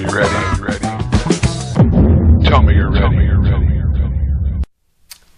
you ready? Tell me you're ready.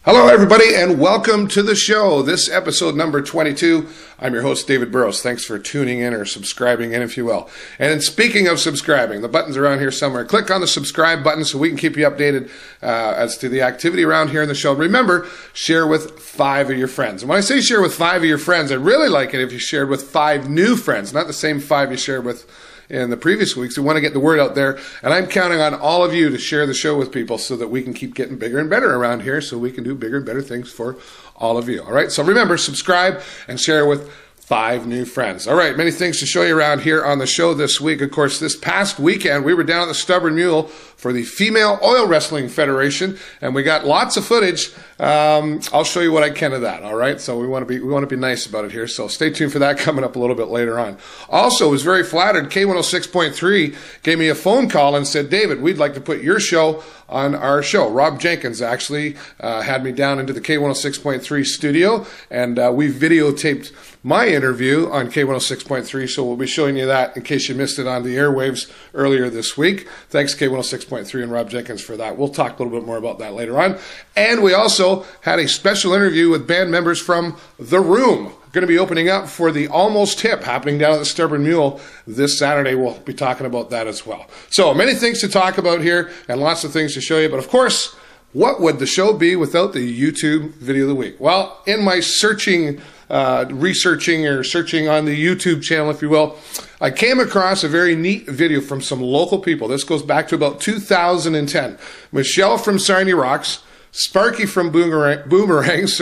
Hello, everybody, and welcome to the show. This episode number 22. I'm your host, David Burrows. Thanks for tuning in or subscribing in, if you will. And speaking of subscribing, the button's around here somewhere. Click on the subscribe button so we can keep you updated as to the activity around here in the show. Remember, share with 5 of your friends. And when I say share with 5 of your friends, I'd really like it if you shared with 5 new friends, not the same 5 you shared with in the previous weeks. We want to get the word out there, and I'm counting on all of you to share the show with people so that we can keep getting bigger and better around here, so we can do bigger and better things for all of you. All right, so remember, subscribe and share with 5 new friends. All right, many things to show you around here on the show this week. Of course, this past weekend, we were down at the Stubborn Mule for the Female Oil Wrestling Federation, and we got lots of footage. I'll show you what I can of that. All right, so we want to be nice about it here. So stay tuned for that coming up a little bit later on. Also, was very flattered. K106.3 gave me a phone call and said, David, we'd like to put your show on our show. Rob Jenkins actually had me down into the K106.3 studio, and we videotaped my interview on K106.3, so we'll be showing you that in case you missed it on the airwaves earlier this week. Thanks, K106.3 and Rob Jenkins, for that. We'll talk a little bit more about that later on. And we also had a special interview with band members from The Room. Going to be opening up for the Almost Hip, happening down at the Stubborn Mule this Saturday. We'll be talking about that as well. So many things to talk about here and lots of things to show you. But of course, what would the show be without the YouTube video of the week? Well, in my researching on the YouTube channel, if you will, I came across a very neat video from some local people. This goes back to about 2010. Michelle from Sarnia Rocks, Sparky from Boomerangs,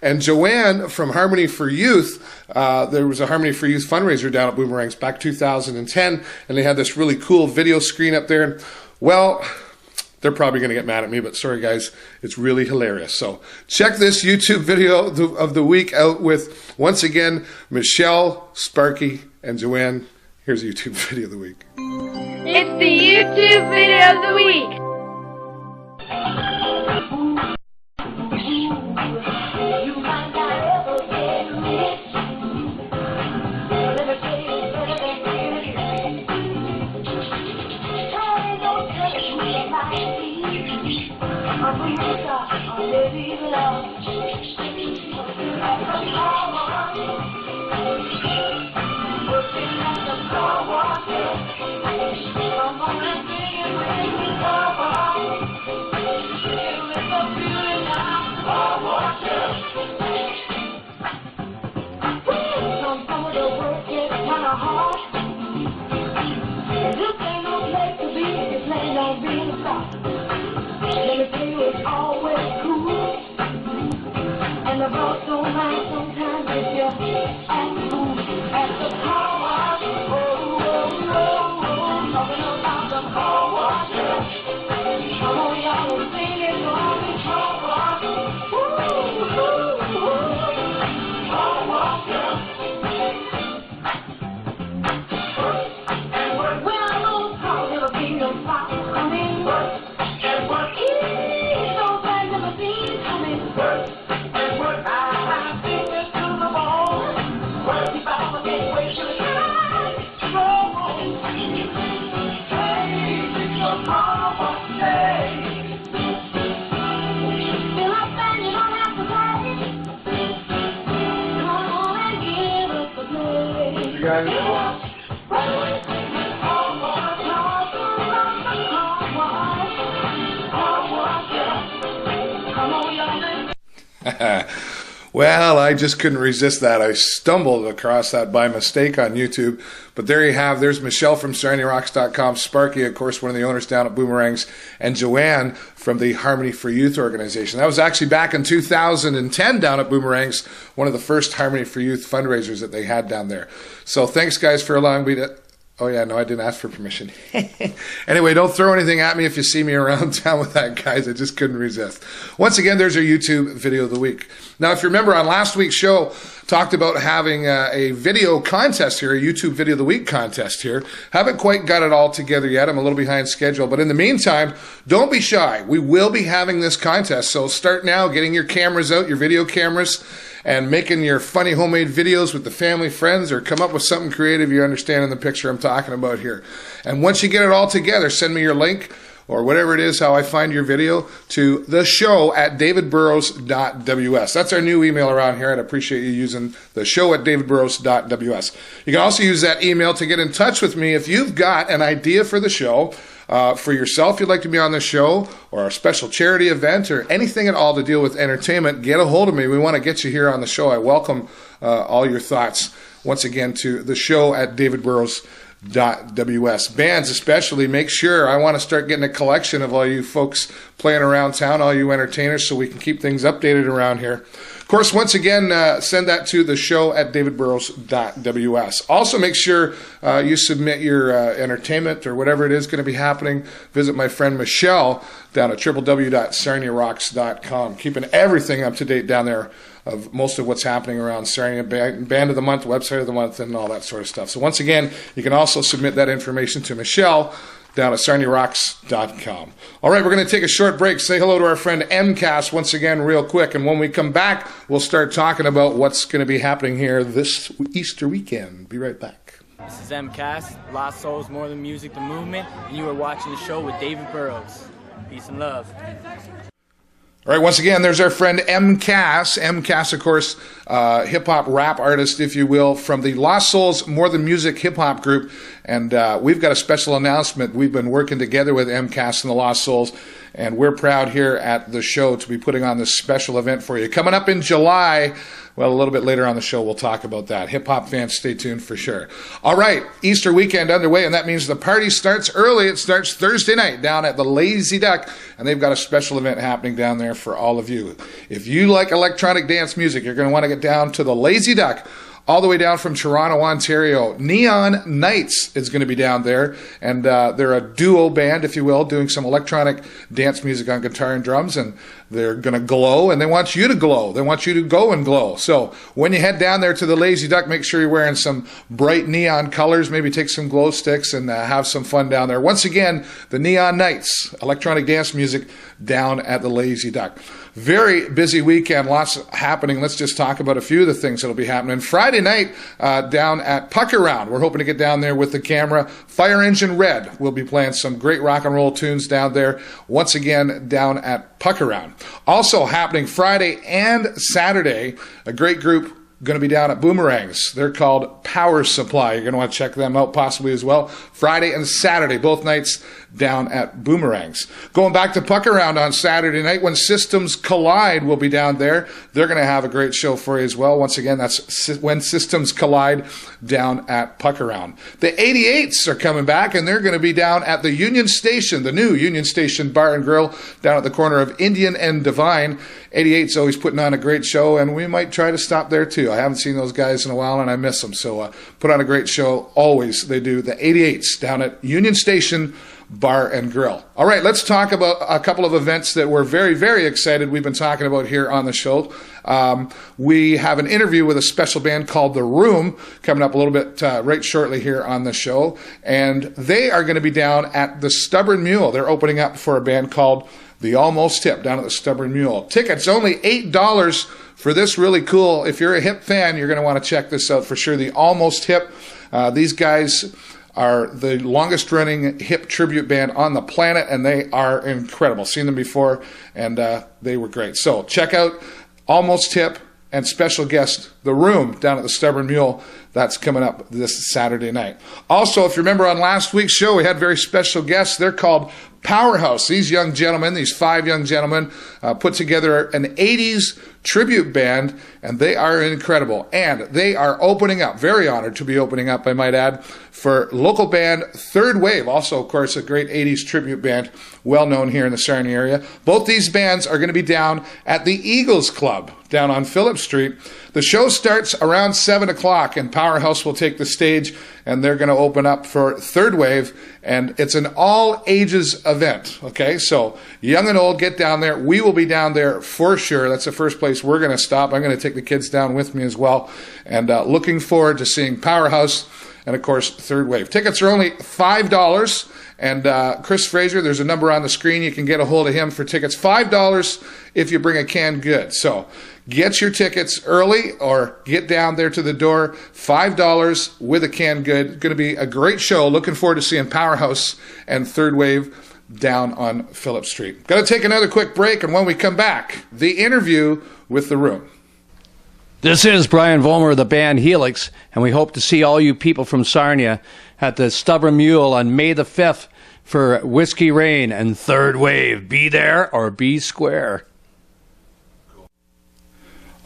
and Joanne from Harmony for Youth. There was a Harmony for Youth fundraiser down at Boomerangs back 2010, and they had this really cool video screen up there. Well, they're probably going to get mad at me, but sorry, guys, it's really hilarious. So check this YouTube video of the week out with, once again, Michelle, Sparky, and Joanne. Here's a YouTube video of the week. It's the YouTube video of the week. Well, I just couldn't resist that. I stumbled across that by mistake on YouTube. But there you have. There's Michelle from SarniaRocks.com, Sparky, of course, one of the owners down at Boomerangs, and Joanne from the Harmony for Youth organization. That was actually back in 2010 down at Boomerangs, one of the first Harmony for Youth fundraisers that they had down there. So thanks, guys, for allowing me to... Oh, yeah, no, I didn't ask for permission. Anyway, don't throw anything at me if you see me around town with that, guys. I just couldn't resist. Once again, there's our YouTube video of the week. Now, if you remember on last week's show, talked about having a video contest here, a YouTube video of the week contest here. Haven't quite got it all together yet. I'm a little behind schedule. But in the meantime, don't be shy. We will be having this contest. So start now getting your cameras out, your video cameras, and making your funny homemade videos with the family, friends, or come up with something creative you understand in the picture I'm talking about here. And once you get it all together, send me your link or whatever it is, how I find your video, to the show at davidburrows.ws. That's our new email around here. I'd appreciate you using the show at davidburrows.ws. You can also use that email to get in touch with me if you've got an idea for the show, for yourself you'd like to be on the show, or a special charity event, or anything at all to deal with entertainment. Get a hold of me. We want to get you here on the show. I welcome all your thoughts. Once again, to the show at davidburrows.ws. Bands especially, make sure, I want to start getting a collection of all you folks playing around town, all you entertainers, so we can keep things updated around here. Of course, once again, send that to the show at davidburrows.ws. Also, make sure you submit your entertainment or whatever it is going to be happening. Visit my friend Michelle down at www.sarniarocks.com. Keeping everything up to date down there of most of what's happening around Sarnia, Band of the Month, Website of the Month, and all that sort of stuff. So once again, you can also submit that information to Michelle down at sarniarocks.com. All right, we're going to take a short break. Say hello to our friend MCAS once again real quick, and when we come back, we'll start talking about what's going to be happening here this Easter weekend. Be right back. This is MCAS, Lost Souls, More Than Music, The Movement, and you are watching the show with David Burrows. Peace and love. All right, once again, there's our friend MCAS. MCAS, of course, hip-hop rap artist, if you will, from the Lost Souls More Than Music hip-hop group. And we've got a special announcement. We've been working together with MCAS and the Lost Souls, and we're proud here at the show to be putting on this special event for you. Coming up in July, well, a little bit later on the show, we'll talk about that. Hip-hop fans, stay tuned for sure. All right, Easter weekend underway, and that means the party starts early. It starts Thursday night down at the Lazy Duck, and they've got a special event happening down there for all of you. If you like electronic dance music, you're going to want to get down to the Lazy Duck, all the way down from Toronto, Ontario. Neon Nights is going to be down there, and they're a duo band, if you will, doing some electronic dance music on guitar and drums, and they're going to glow, and they want you to glow. They want you to go and glow. So when you head down there to the Lazy Duck, make sure you're wearing some bright neon colors, maybe take some glow sticks and have some fun down there. Once again, the Neon Nights, electronic dance music down at the Lazy Duck. Very busy weekend, lots happening. Let's just talk about a few of the things that'll be happening. Friday night down at Puck Around. We're hoping to get down there with the camera. Fire Engine Red will be playing some great rock and roll tunes down there. Once again, down at Puck Around. Also happening Friday and Saturday, a great group going to be down at Boomerangs. They're called Powersupply. You're going to want to check them out possibly as well. Friday and Saturday, both nights down at Boomerangs. Going back to Puck Around on Saturday night, When Systems Collide will be down there. They're going to have a great show for you as well. Once again, that's When Systems Collide down at Puck Around. The 88s are coming back, and they're going to be down at the Union Station, the new Union Station Bar and Grill down at the corner of Indian and Divine. 88's always putting on a great show, and we might try to stop there too. I haven't seen those guys in a while, and I miss them. So put on a great show. Always they do. The 88s down at Union Station Bar and Grill. All right, let's talk about a couple of events that we're very, very excited we've been talking about here on the show. We have an interview with a special band called The Room coming up a little bit right shortly here on the show, and they are going to be down at the Stubborn Mule. They're opening up for a band called The Almost Hip down at the Stubborn Mule. Tickets only $8 for this really cool. If you're a hip fan, you're going to want to check this out for sure. The Almost Hip. These guys are the longest running hip tribute band on the planet, and they are incredible. Seen them before, and they were great. So check out Almost Hip and special guest The Room down at the Stubborn Mule. That's coming up this Saturday night. Also, if you remember on last week's show, we had very special guests. They're called Powerhouse. These young gentlemen, these 5 young gentlemen, put together an 80s tribute band, and they are incredible. And they are opening up, very honored to be opening up, I might add, for local band Third Wave. Also, of course, a great 80s tribute band, well known here in the Sarnia area. Both these bands are going to be down at the Eagles Club down on Phillip Street. The show starts around 7 o'clock, and Powerhouse will take the stage, and they're going to open up for Third Wave, and it's an all-ages event, okay? So young and old, get down there. We will be down there for sure. That's the first place we're going to stop. I'm going to take the kids down with me as well, and looking forward to seeing Powerhouse and of course, Third Wave. Tickets are only $5, and Chris Fraser, there's a number on the screen. You can get a hold of him for tickets. $5 if you bring a canned good. So get your tickets early or get down there to the door. $5 with a canned good. Going to be a great show. Looking forward to seeing Powerhouse and Third Wave down on Phillip Street. Got to take another quick break, and when we come back, the interview with The Room. This is Brian Vollmer of the band Helix, and we hope to see all you people from Sarnia at the Stubborn Mule on May the 5th for Whiskey Rain and Third Wave. Be there or be square.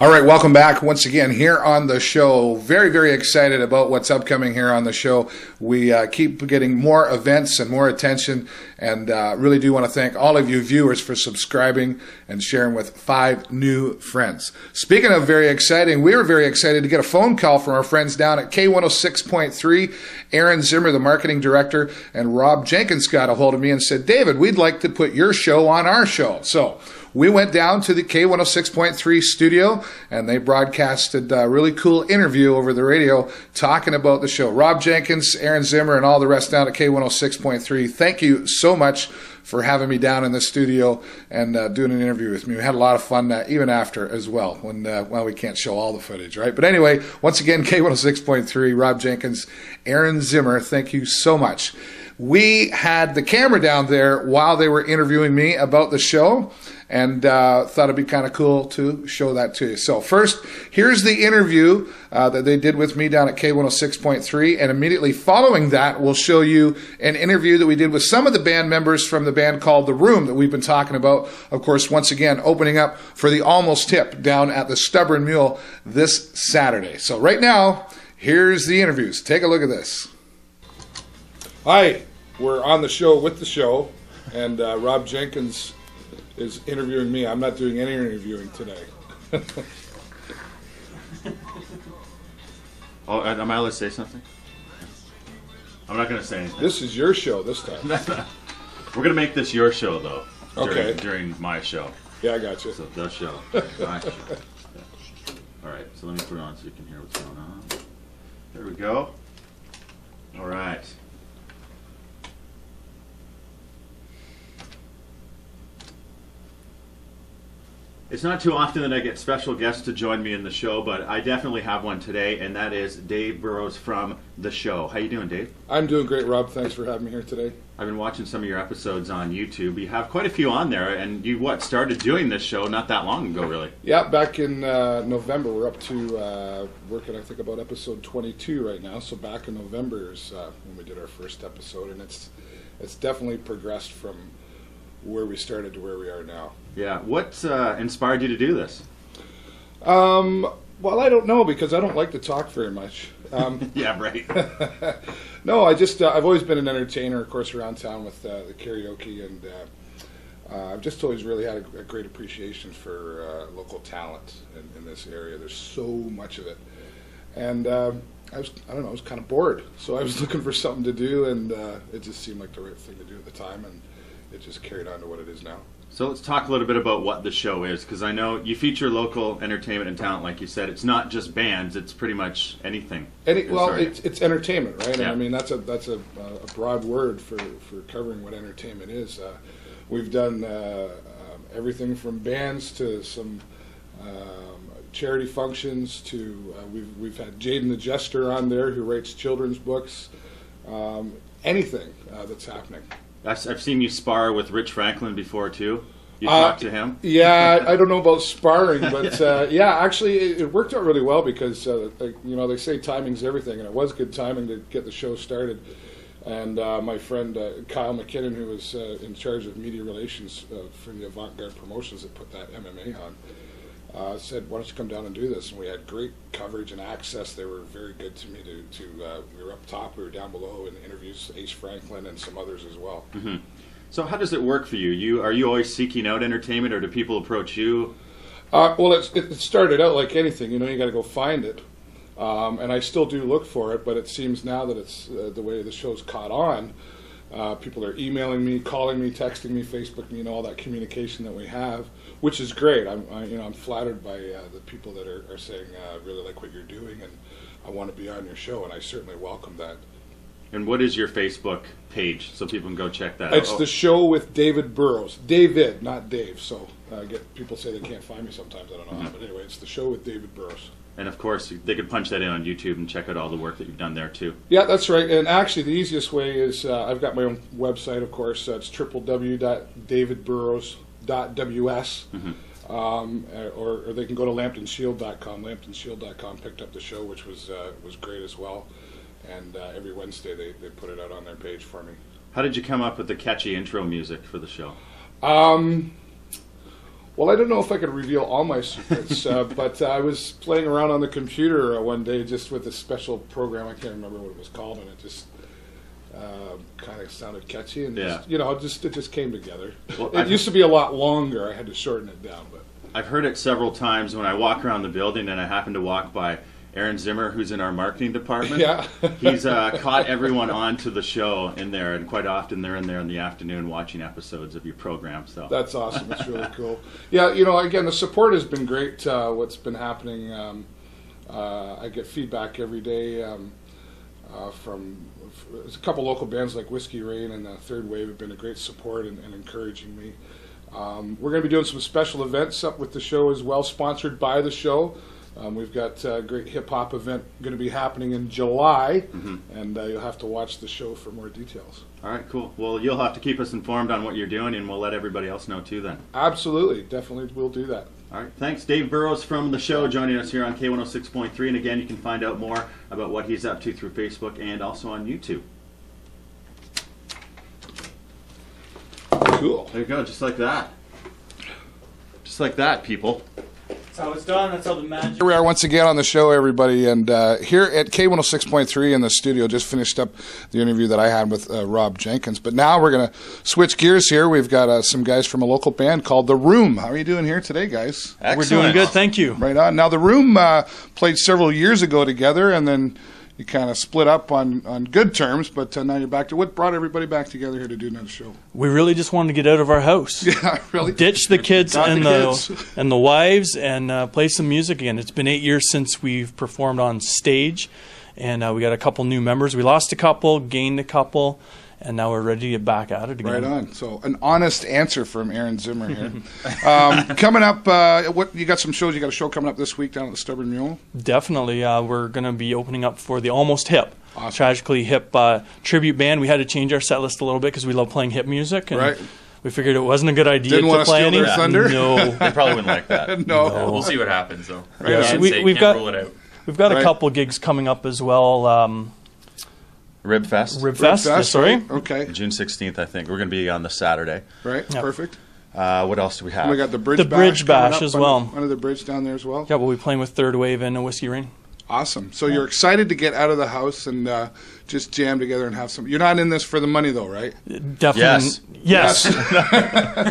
All right, welcome back once again here on the show. Very, very excited about what's upcoming here on the show. We keep getting more events and more attention, and really do want to thank all of you viewers for subscribing and sharing with 5 new friends. Speaking of very exciting, we were very excited to get a phone call from our friends down at K106.3. Aaron Zimmer, the marketing director, and Rob Jenkins got a hold of me and said, David, we'd like to put your show on our show. So we went down to the K106.3 studio, and they broadcasted a really cool interview over the radio talking about the show. Rob Jenkins, Aaron Zimmer, and all the rest down at K106.3, thank you so much for having me down in the studio and doing an interview with me. We had a lot of fun even after as well, when we can't show all the footage, right? But anyway, once again, K106.3, Rob Jenkins, Aaron Zimmer, thank you so much. We had the camera down there while they were interviewing me about the show, and thought it'd be kind of cool to show that to you. So first, here's the interview that they did with me down at K106.3, and immediately following that, we'll show you an interview that we did with some of the band members from the band called The Room that we've been talking about. Of course, once again, opening up for the Almost Hip down at the Stubborn Mule this Saturday. So right now, here's the interviews. Take a look at this. Hi, we're on the show with the show, and Rob Jenkins is interviewing me. I'm not doing any interviewing today. Oh, am I allowed to say something? I'm not going to say anything. This is your show this time. We're going to make this your show, though. Okay. During my show. Yeah, I got you. So the show. My show. All right, so let me put it on so you can hear what's going on. There we go. All right. It's not too often that I get special guests to join me in the show, but I definitely have one today, and that is Dave Burrows from the show. How you doing, Dave? I'm doing great, Rob. Thanks for having me here today. I've been watching some of your episodes on YouTube. You have quite a few on there, and you started doing this show not that long ago, really? Yeah, back in November. We're up to working, I think, about episode 22 right now. So back in November is when we did our first episode, and it's definitely progressed from where we started to where we are now. Yeah. What inspired you to do this? Well, I don't know, because I don't like to talk very much. Yeah, right. No, I've always been an entertainer, of course, around town with the karaoke, and I've just always really had a great appreciation for local talent in this area. There's so much of it, and I was kind of bored, so I was looking for something to do, and it just seemed like the right thing to do at the time, and it just carried on to what it is now. So let's talk a little bit about what the show is, because I know you feature local entertainment and talent, like you said. It's not just bands; it's pretty much anything. It's entertainment, right? Yeah. And I mean, that's a broad word for covering what entertainment is. We've done everything from bands to some charity functions to we've had Jaden the Jester on there, who writes children's books. Anything that's happening. I've seen you spar with Rich Franklin before, too. You talked to him? Yeah, I don't know about sparring, but yeah, actually it worked out really well, because they say timing's everything, and it was good timing to get the show started. And my friend Kyle McKinnon, who was in charge of media relations for the Avant-Garde Promotions that put that MMA on, said, why don't you come down and do this? And we had great coverage and access. They were very good to me. We were up top, we were down below in interviews, Ace Franklin and some others as well. Mm-hmm. So how does it work for you? Are you always seeking out entertainment, or do people approach you? Well, it started out like anything. You got to go find it. And I still do look for it, but it seems now that it's the way the show's caught on, people are emailing me, calling me, texting me, Facebooking me, all that communication that we have, which is great. I'm flattered by the people that are saying really like what you're doing, and I want to be on your show, and I certainly welcome that. And what is your Facebook page so people can go check that out? It's The Show with David Burrows. David, not Dave. So I get people say they can't find me sometimes. I don't know how, but anyway, it's The Show with David Burrows. And of course, they could punch that in on YouTube and check out all the work that you've done there too. Yeah, that's right. And actually, the easiest way is I've got my own website, of course. It's www.davidburrows.ws. Or they can go to LambtonShield.com. LambtonShield.com picked up the show, which was great as well. And every Wednesday they put it out on their page for me. How did you come up with the catchy intro music for the show? Well, I don't know if I could reveal all my secrets, but I was playing around on the computer one day just with a special program. I can't remember what it was called, and it just kind of sounded catchy, and Yeah. it just came together. Well, it used to be a lot longer. I had to shorten it down, but I've heard it several times when I walk around the building, and I happen to walk by Aaron Zimmer, who's in our marketing department. Yeah. He's caught everyone on to the show in there, and quite often they're in there in the afternoon watching episodes of your program. So that's awesome. That's really cool. Yeah, again, the support has been great. What's been happening, I get feedback every day from a couple local bands like Whiskey Rain and Third Wave have been a great support and encouraging me. We're going to be doing some special events up with the show as well, sponsored by the show. We've got a great hip-hop event going to be happening in July, and you'll have to watch the show for more details. all right, cool. Well, you'll have to keep us informed on what you're doing, and we'll let everybody else know too then. Absolutely. Definitely will do that. All right, thanks. Dave Burrows from the show joining us here on K106.3, and again, you can find out more about what he's up to through Facebook and also on YouTube. Cool. There you go, just like that. Just like that, people. That's how it's done. That's how the magic. Here we are once again on the show, everybody, and here at K106.3 in the studio, just finished up the interview that I had with Rob Jenkins. But now we're going to switch gears here. We've got some guys from a local band called The Room. How are you doing here today, guys? Excellent. We're doing good, thank you. Right on. Now, The Room played several years ago together, and then you kind of split up on good terms, but now you're back to what brought everybody back together here to do another show? We really just wanted to get out of our house. Yeah, really. Ditch the kids Not and the the kids. and the wives and play some music again. It's been 8 years since we've performed on stage, and we got a couple new members. We lost a couple, gained a couple, and now we're ready to get back at it again. Right on. So an honest answer from Aaron Zimmer here. Coming up, what you got some shows? You got a show coming up this week down at the Stubborn Mule? Definitely. We're going to be opening up for the Almost Hip. Awesome. Tragically Hip tribute band. We had to change our set list a little bit because we love playing hip music. And Right. we figured it wasn't a good idea Didn't to wanna play steal any. their thunder? No. They probably wouldn't like that. No. We'll see what happens, though. Right. Yeah, So we've can't got rule it out. we've got Right. a couple gigs coming up as well. Rib Fest, Rib Fest, sorry. Right? Okay. June 16th, I think. We're going to be on the Saturday. Right. Yeah. Perfect. What else do we have? And we got the Bridge The Bash. Bridge coming Bash up as under- well. Under the bridge down there as well. Yeah, we'll be playing with Third Wave and a Whiskey Rain. Awesome. So you're excited to get out of the house and just jam together and have some. You're not in this for the money, though, right? Definitely. Yes.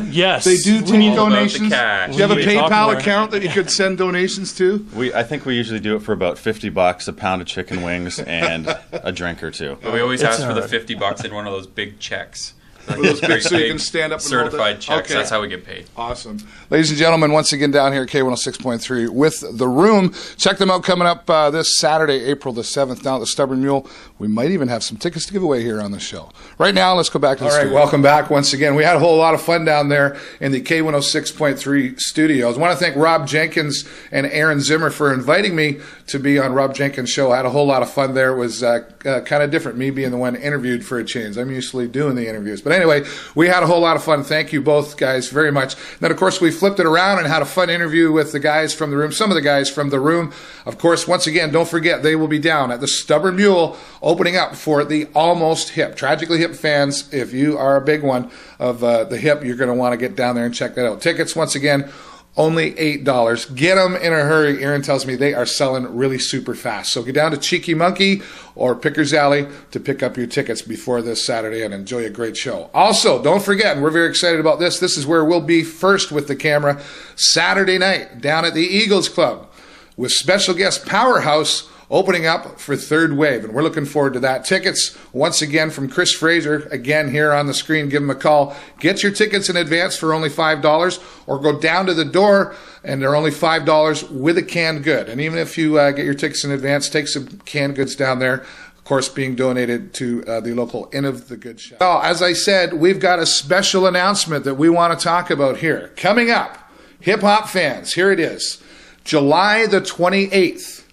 Yes. They do We take need- donations. the cash. Do you have a We need to talk PayPal more. account that you could send donations to? I think we usually do it for about $50, a pound of chicken wings, and a drink or two. But we always It's ask for the alright. $50 in one of those big checks. Like Those big, great so you big can stand up and hold it? certified checks. Okay. That's how we get paid. Awesome. Ladies and gentlemen, once again down here at K106.3 with The Room. Check them out coming up this Saturday, April the 7th, down at the Stubborn Mule. We might even have some tickets to give away here on the show. Right now, let's go back to the studio. Welcome back once again. We had a whole lot of fun down there in the K106.3 studios. I want to thank Rob Jenkins and Aaron Zimmer for inviting me to be on Rob Jenkins' show. I had a whole lot of fun there. It was kind of different, me being the one interviewed for a change. I'm usually doing the interviews. But anyway, we had a whole lot of fun. Thank you both guys very much. Then, of course, we flipped it around and had a fun interview with the guys from The Room, some of the guys from The Room. Of course, once again, don't forget, they will be down at the Stubborn Mule opening up for the Almost Hip. Tragically Hip fans, if you are a big one of the hip, you're going to want to get down there and check that out. Tickets, once again, only $8. Get them in a hurry. Aaron tells me they are selling really super fast. So get down to Cheeky Monkey or Picker's Alley to pick up your tickets before this Saturday and enjoy a great show. Also, don't forget, and we're very excited about this, this is where we'll be first with the camera Saturday night down at the Eagles Club with special guest Powerhouse opening up for Third Wave, and we're looking forward to that. Tickets, once again, from Chris Fraser, again here on the screen. Give him a call. Get your tickets in advance for only $5, or go down to the door, and they're only $5 with a canned good. And even if you get your tickets in advance, take some canned goods down there. Of course, being donated to the local Inn of the Good Shop. Well, as I said, we've got a special announcement that we want to talk about here. Coming up, hip-hop fans, here it is. July the 28th,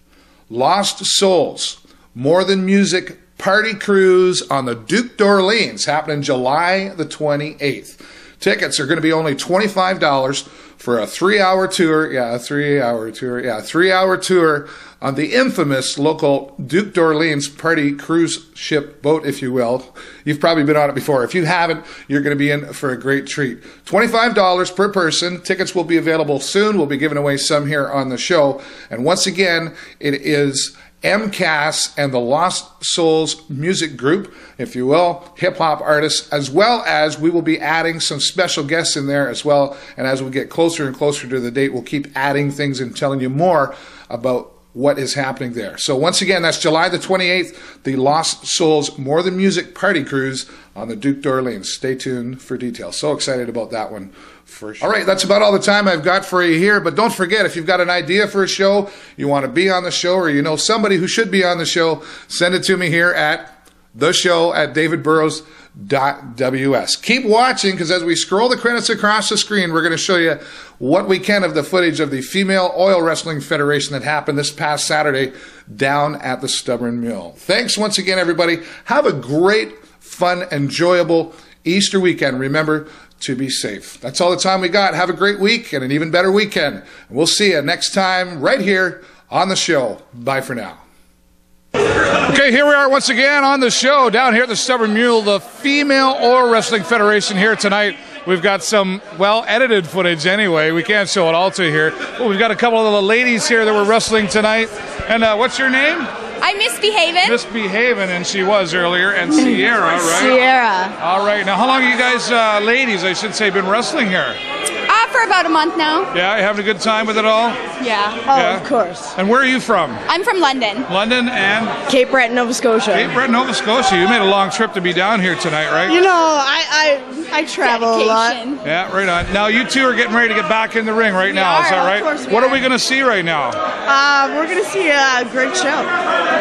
Lost Souls, More Than Music Party Cruise on the Duke d'Orleans, happening July the 28th. Tickets are going to be only $25 for a 3-hour tour. Yeah, a 3-hour tour. Yeah, a 3-hour tour on the infamous local Duke d'Orleans party cruise ship boat, if you will. You've probably been on it before. If you haven't, you're going to be in for a great treat. $25 per person. Tickets will be available soon. We'll be giving away some here on the show. And once again, it is MCAS and the Lost Souls music group, if you will, hip-hop artists, as well as we will be adding some special guests in there as well. And as we get closer and closer to the date, we'll keep adding things and telling you more about what is happening there. So once again, that's July the 28th, the Lost Souls More Than Music Party Cruise on the Duke d'Orleans. Stay tuned for details. So excited about that one for sure. All right, that's about all the time I've got for you here. But don't forget, if you've got an idea for a show, you want to be on the show, or you know somebody who should be on the show, send it to me here at theshow@davidburrows.ws. Keep watching, because as we scroll the credits across the screen, we're going to show you what we can of the footage of the Female Oil Wrestling Federation that happened this past Saturday down at the Stubborn Mule. Thanks once again, everybody. Have a great, fun, enjoyable Easter weekend. Remember to be safe. That's all the time we got. Have a great week and an even better weekend. We'll see you next time right here on the show. Bye for now. Okay, here we are once again on the show down here at the Stubborn Mule, the Female Oil Wrestling Federation here tonight. We've got some, well, edited footage anyway. We can't show it all to you here. But we've got a couple of the ladies here that were wrestling tonight. And what's your name? I'm Misbehavin'. Misbehavin', and she was earlier. And Sierra, right? Sierra. All right. Now, how long have you guys, ladies, I should say, been wrestling here? For about a month now. Yeah, you having a good time with it all? Yeah. Yeah. Of course. And where are you from? I'm from London. London and? Cape Breton, Nova Scotia. Cape Breton, Nova Scotia. You made a long trip to be down here tonight, right? You know, I travel a lot. Yeah, right on. Now, you two are getting ready to get back in the ring right now. Is that right? Of course we what are we going to see right now? We're going to see a great show.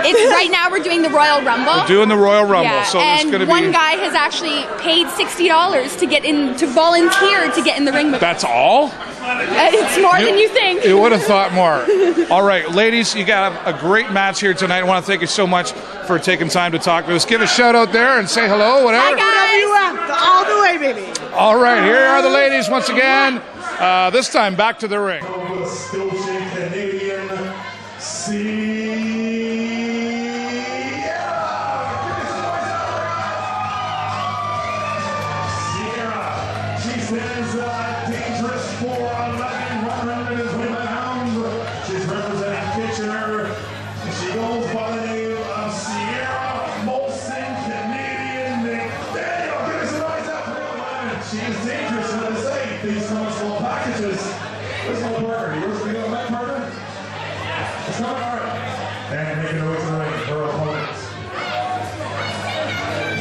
It's right now we're doing the Royal Rumble. We're doing the Royal Rumble. Yeah. So and it's going to be... one guy has actually paid $60 to get in, to volunteer to get in the ring with That's all? It's more than you think. You would have thought more. All right, ladies, you got a great match here tonight. I want to thank you so much for taking time to talk with us. Give a shout out there and say hello, whatever. Hi, all the way, baby. All right, here are the ladies once again. This time back to the ring. And making her way to the ring, her opponents.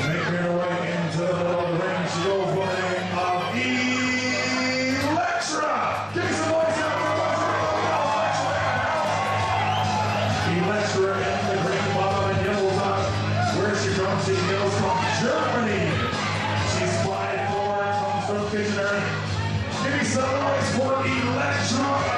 Making her way into the middle of the ring, she goes by the name of Electra. Give me some voice out for Electra in the green bottom and yellows up. Where is she from? She hails from Germany. She's flying forward, comes from Kitchener. Give me some noise for Electra.